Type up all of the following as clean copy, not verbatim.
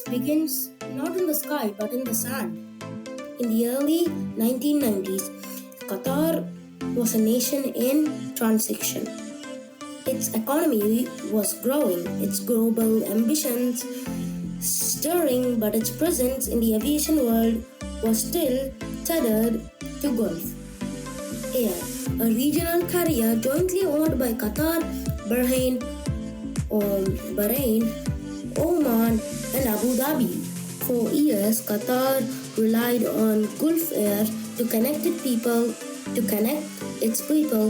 begins not in the sky but in the sand. In the early 1990s, Qatar was a nation in transition. Its economy was growing, its global ambitions stirring, but its presence in the aviation world was still tethered to Gulf Air, a regional carrier jointly owned by Qatar, Bahrain, Oman, and Abu Dhabi. For years, Qatar relied on Gulf Air to connect its people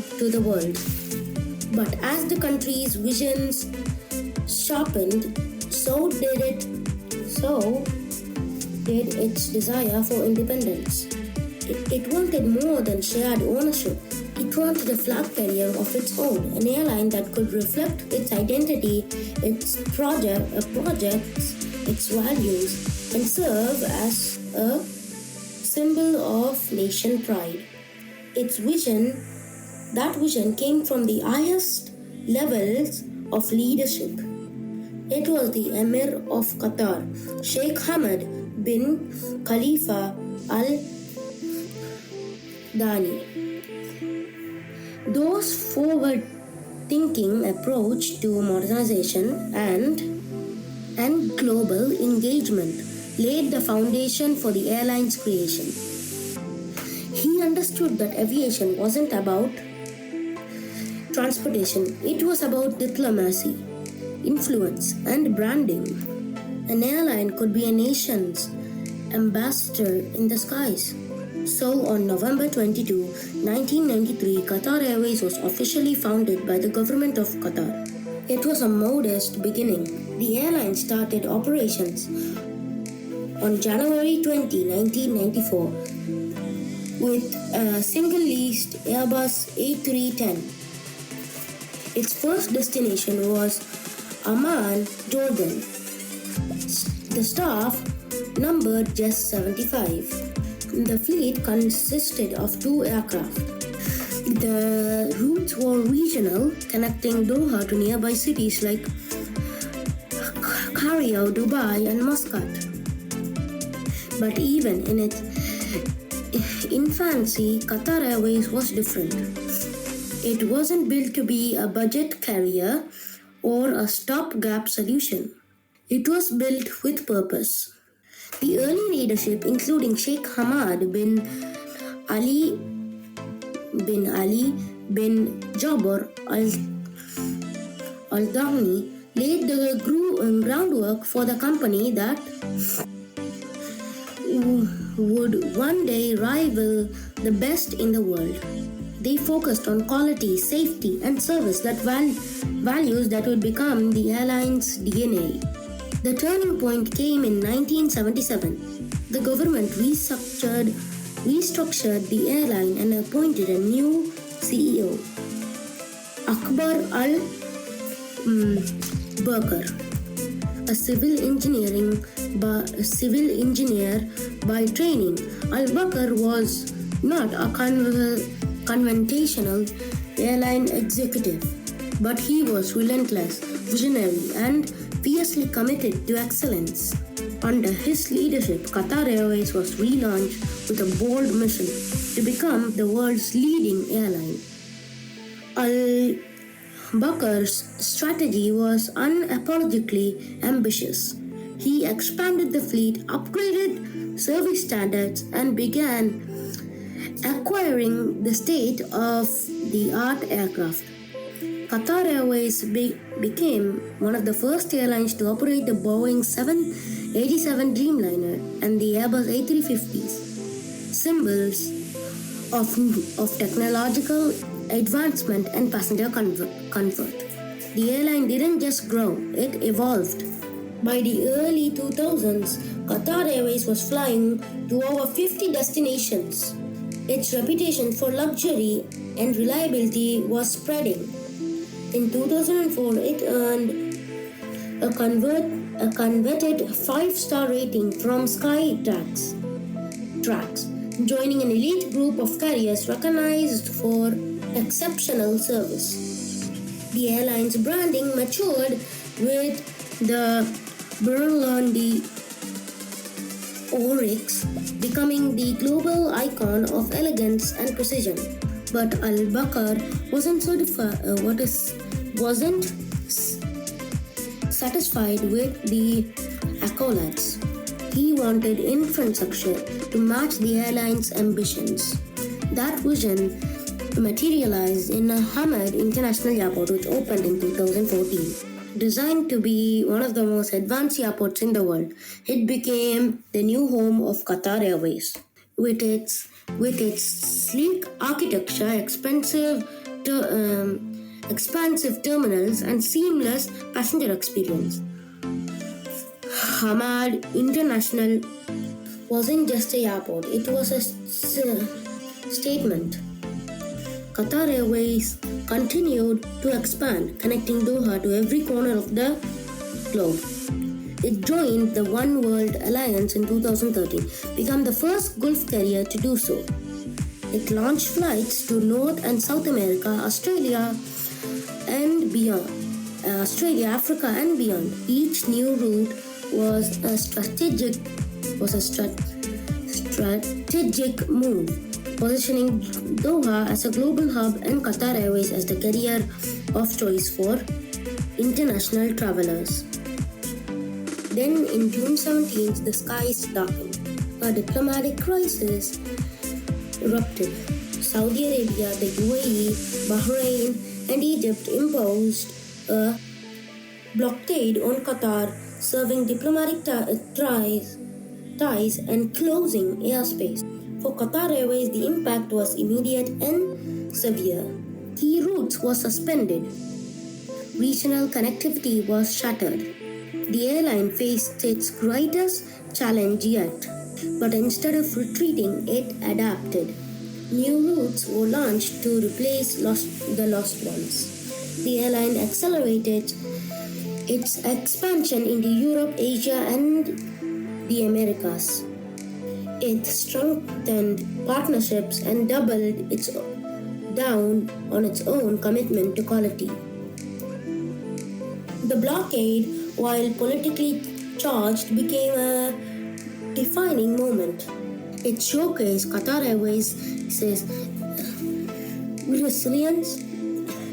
to the world. But as the country's visions sharpened, so did its desire for independence. It wanted more than shared ownership. It wanted a flag carrier of its own, an airline that could reflect its identity, its projects, its values, and serve as a symbol of nation pride. That vision came from the highest levels of leadership. It was the Emir of Qatar, Sheikh Hamad bin Khalifa Al Thani. Those forward-thinking approach to modernization and global engagement laid the foundation for the airline's creation. He understood that aviation wasn't about transportation, it was about diplomacy, influence, and branding. An airline could be a nation's ambassador in the skies. So on November 22, 1993, Qatar Airways was officially founded by the government of Qatar. It was a modest beginning. The airline started operations on January 20, 1994 with a single-leased Airbus A310. Its first destination was Amman, Jordan. The staff numbered just 75. The fleet consisted of 2 aircraft. The routes were regional, connecting Doha to nearby cities like Cairo, Dubai, and Muscat. But even in its infancy, Qatar Airways was different. It wasn't built to be a budget carrier or a stopgap solution. It was built with purpose. The early leadership, including Sheikh Hamad bin Ali bin Jabr Al Thani, laid the groundwork for the company that would one day rival the best in the world. They focused on quality, safety, and service, that values that would become the airline's DNA. The turning point came in 1977. The government restructured the airline and appointed a new CEO, Akbar Al-Bakr, a civil engineer by training. Al-Bakr was not a conventional airline executive, but he was relentless, visionary, and fiercely committed to excellence. Under his leadership, Qatar Airways was relaunched with a bold mission to become the world's leading airline. Al-Bakr's strategy was unapologetically ambitious. He expanded the fleet, upgraded service standards, and began acquiring the state-of-the-art aircraft. Qatar Airways became one of the first airlines to operate the Boeing 787 Dreamliner and the Airbus A350s, symbols of technological advancement and passenger comfort. The airline didn't just grow, it evolved. By the early 2000s, Qatar Airways was flying to over 50 destinations. Its reputation for luxury and reliability was spreading. In 2004, it earned a coveted 5-star rating from Skytrax, joining an elite group of carriers recognized for exceptional service. The airline's branding matured with the 1996, becoming the global icon of elegance and precision. But Al-Bakr wasn't satisfied with the accolades. He wanted infrastructure to match the airline's ambitions. That vision materialized in Hamad International Airport, which opened in 2014. Designed to be one of the most advanced airports in the world, it became the new home of Qatar Airways. With its sleek architecture, expansive terminals, and seamless passenger experience, Hamad International wasn't just a airport; it was a statement. Qatar Airways continued to expand, connecting Doha to every corner of the globe. It joined the One World Alliance in 2013, became the first Gulf carrier to do so. It launched flights to North and South America, Australia, Africa, and beyond. Each new route was a strategic move, positioning Doha as a global hub and Qatar Airways as the carrier of choice for international travelers. Then, in June 17th, the skies darkened. A diplomatic crisis erupted. Saudi Arabia, the UAE, Bahrain, and Egypt imposed a blockade on Qatar, serving diplomatic ties and closing airspace. For Qatar Airways, the impact was immediate and severe. Key routes were suspended. Regional connectivity was shattered. The airline faced its greatest challenge yet, but instead of retreating, it adapted. New routes were launched to replace the lost ones. The airline accelerated its expansion into Europe, Asia, and the Americas. It strengthened partnerships and doubled down on its own commitment to quality. The blockade, while politically charged, became a defining moment. It showcased Qatar Airways' resilience,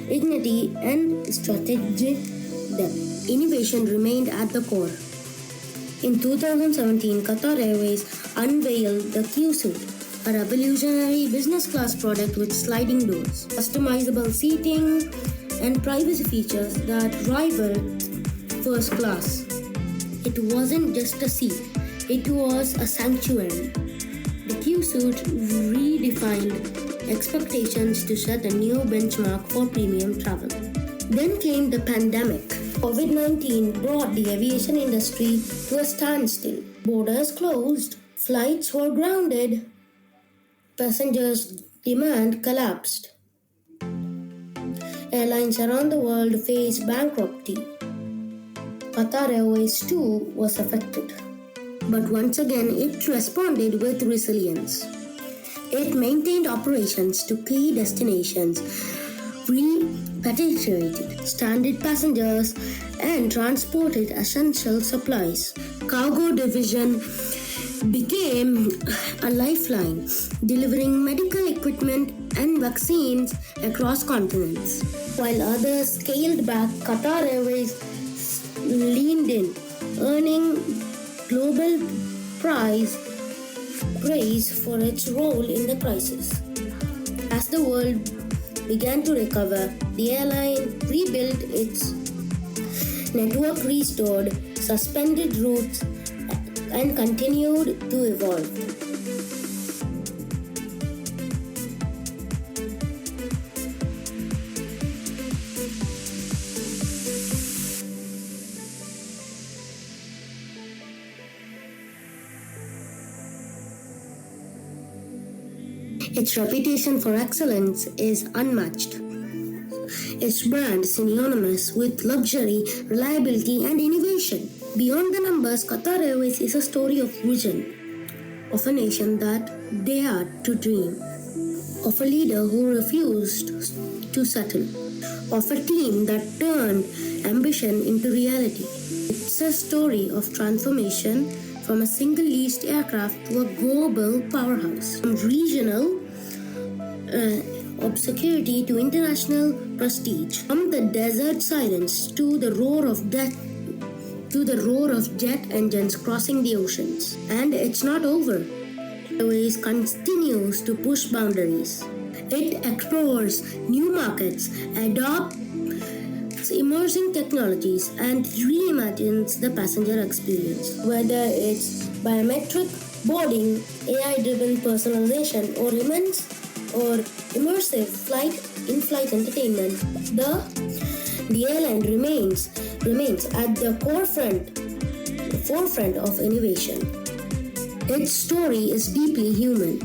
dignity, and strategic depth. Innovation remained at the core. In 2017, Qatar Airways unveiled the Q-Suite, a revolutionary business class product with sliding doors, customizable seating, and privacy features that rival first class. It wasn't just a seat, it was a sanctuary. The Q-Suite redefined expectations to set a new benchmark for premium travel. Then came the pandemic. COVID-19 brought the aviation industry to a standstill. Borders closed, flights were grounded, passengers' demand collapsed. Airlines around the world faced bankruptcy. Qatar Airways too was affected. But once again, it responded with resilience. It maintained operations to key destinations, repatriated stranded passengers, and transported essential supplies. Cargo division became a lifeline, delivering medical equipment and vaccines across continents. While others scaled back, Qatar Airways leaned in, earning global praise for its role in the crisis. As the world began to recover, the airline rebuilt its network, restored suspended routes, and continued to evolve. Its reputation for excellence is unmatched. Its brand synonymous with luxury, reliability, and innovation. Beyond the numbers, Qatar Airways is a story of vision, of a nation that dared to dream, of a leader who refused to settle, of a team that turned ambition into reality. It's a story of transformation, from a single leased aircraft to a global powerhouse, from regional obscurity to international prestige, from the desert silence to the roar of jet engines crossing the oceans. And it's not over. Airways continues to push boundaries. It explores new markets, adopts emerging technologies, and reimagines the passenger experience. Whether it's biometric boarding, AI-driven personalization, or immersive in-flight entertainment, the airline remains at the forefront of innovation. Its story is deeply human.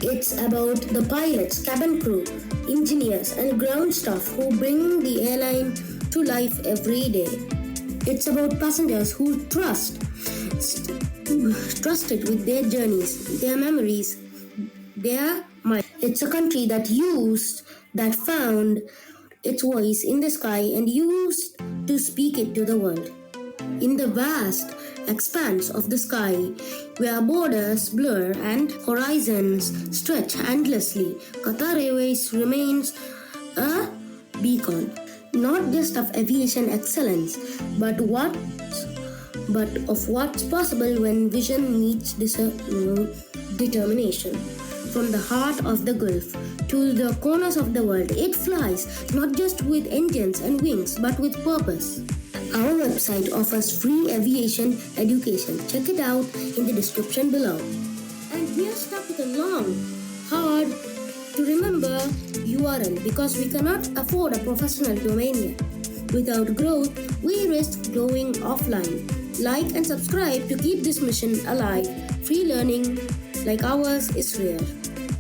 It's about the pilots, cabin crew, engineers, and ground staff who bring the airline to life every day. It's about passengers who trust it with their journeys, their memories, their mind. It's a country that found its voice in the sky and used to speak it to the world. In the vast expanse of the sky, where borders blur and horizons stretch endlessly, Qatar Airways remains a beacon, not just of aviation excellence, but of what's possible when vision meets determination. From the heart of the Gulf to the corners of the world, it flies not just with engines and wings, but with purpose. Our website offers free aviation education. Check it out in the description below. And we are stuck with a long, hard to remember URL because we cannot afford a professional domain yet. Without growth, we risk going offline. Like and subscribe to keep this mission alive. Free learning like ours is rare.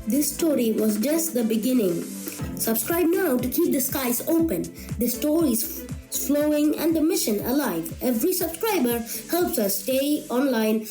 This story was just the beginning. Subscribe now to keep the skies open. The story is flowing and the mission alive. Every subscriber helps us stay online